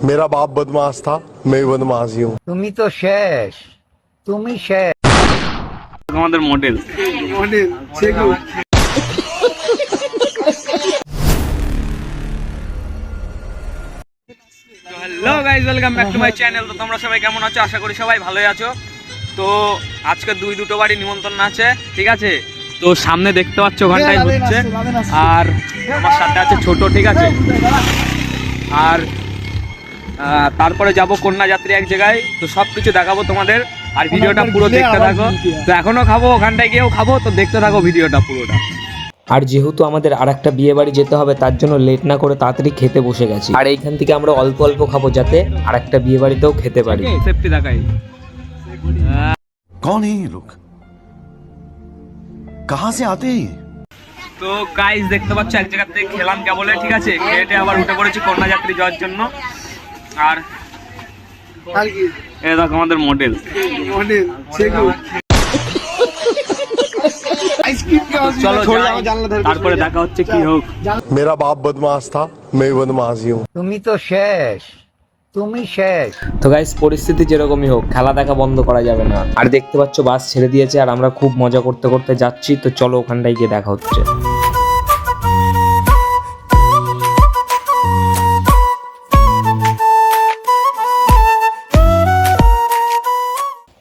मेरा बाप बदमाश था, मैं बदमाश ही हूँ। তুমি তো শেষ, তুমি শেষ। আমাদের model hello guys, welcome back to my channel. তো তোমরা সবাই কেমন আছো? আশা করি সবাই ভালোই আছো। তো আজকে দুটো বাড়ি নিমন্ত্রণ আছে, ঠিক আছে? তো সামনে দেখতে পাচ্ছ ওখানটায় হচ্ছে, আর আমার সাথে আছে ছোট, ঠিক আছে? আর তারপরে যাব কন্যাযাত্রী এক জায়গায়। তো সব কিছু দেখাবো তোমাদের, আর ভিডিওটা পুরো দেখতে থাকো। তো এখনো খাবো, ওখানটায় গিয়েও খাবো, তো দেখতে থাকো ভিডিওটা পুরোটা। আর যেহেতু আমাদের আরেকটা বিয়ে বাড়ি যেতে হবে, তার জন্য লেট না করে তাড়াতাড়ি খেতে বসে গেছি। আর এইখান থেকে আমরা অল্প অল্প খাবো, যাতে আরেকটা বিয়ে বাড়িতেও খেতে পারি। সেফটি দেখাই। कौन है ये लोग? कहां से आते हैं? তো গাইস দেখতে পাচ্ছ এক জায়গা থেকে খেলাম কেবলে, ঠিক আছে? খেটে আবার উঠে পড়েছি কন্যাযাত্রী যাওয়ার জন্য। আর এই দেখো আমাদের মডেল। চলো যাই, তারপরে দেখা হচ্ছে কি হোক। मेरा बाप बदमाश था, मैं बदमाश ही हूँ। তুমি তো শেষ, তুমি শেষ। তো গাইস, পরিস্থিতি যেরকমই হোক, খেলা দেখা বন্ধ করা যাবে না। আর দেখতে পাচ্ছ বাস ছেড়ে দিয়েছে, আর আমরা খুব মজা করতে করতে যাচ্ছি। তো চলো ওখানটায় গিয়ে দেখা হচ্ছে।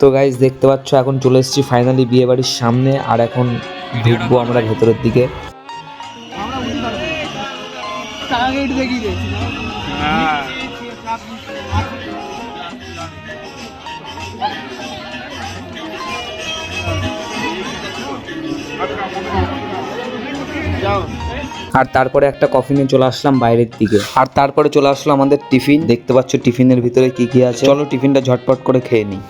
তো গাইস দেখতে পাচ্ছ এখন চলে এসেছি ফাইনালি বিয়ে বাড়ির সামনে, আর এখন ঢুকবো আমরা ভেতরের দিকে। আর তারপরে একটা কফি নিয়ে চলে আসলাম বাইরের দিকে। আর তারপরে চলে আসলো আমাদের টিফিন। দেখতে পাচ্ছ টিফিনের ভিতরে কি কি আছে। চলো টিফিনটা ঝটপট করে খেয়ে নিই।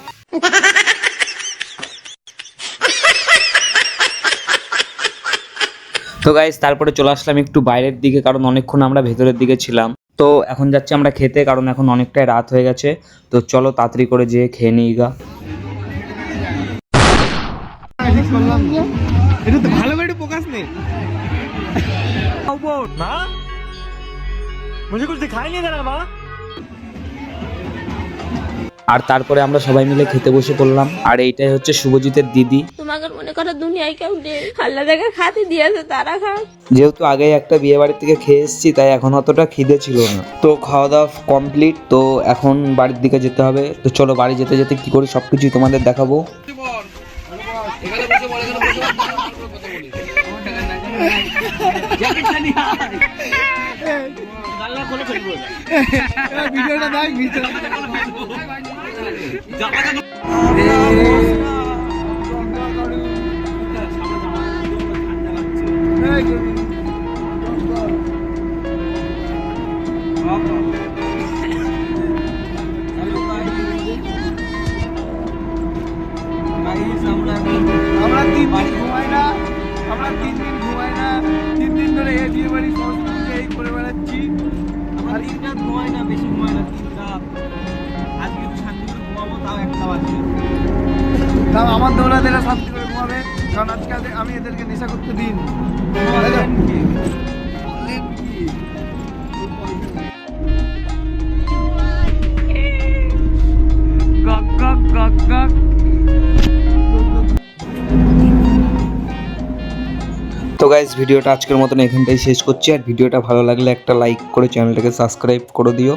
তো গাইস তারপরে চলে আসলাম একটু বাইরের দিকে, কারণ অনেকক্ষণ আমরা ভেতরের দিকে ছিলাম। তো এখন যাচ্ছি আমরা খেতে, কারণ এখন অনেকটাই রাত হয়ে গেছে। তো চলো তাড়াতাড়ি করে যেয়ে খেয়ে নিই গা। ভালো করে ফোকাস নেই না, মুঝে কুছ দিখাই नहीं दे रहा माँ। আর তারপরে আমরা সবাই মিলে খেতে বসে পড়লাম। আর এইটাই হচ্ছে শুভজিতের দিদি। তোমাকে মনে করো দুনিয়ায় কেউ নেই, আল্লাহ থেকে খাতে দিয়েছে তারা খাও। যেহেতু আগে একটা বিয়ে বাড়ির থেকে খেয়ে এসেছি, তাই এখন অতটা খিদে ছিল না। তো খাওয়া দাওয়া কমপ্লিট, তো এখন বাড়ির দিকে যেতে হবে। তো চলো বাড়ি যেতে যেতে কি করি সবকিছুই তোমাদের দেখাবো। আমরা 3 দিন ঘুমাই না, আমরা 3 দিন ঘুমাই না। 3 দিন ধরে এই বিয়ে বাড়ি সংস্কৃতি এই করে বেড়াচ্ছি। আর 3 রাত ঘুমাই না, বেশি ঘুমাই না, 3 রাত। আজকে একটু শান্তি করে ঘুমাবো, তাও একটা বাজে। তাও আমার দৌড়াদেরা শান্তি করে ঘুমাবে, কারণ আজকে আমি এদেরকে নেশা করতে দিন। গক গক গক গক। তো গাইস ভিডিওটা আজকের মতন এখানটাই শেষ করছি। আর ভিডিওটা ভালো লাগলে একটা লাইক করে চ্যানেলটাকে সাবস্ক্রাইব করে দিও।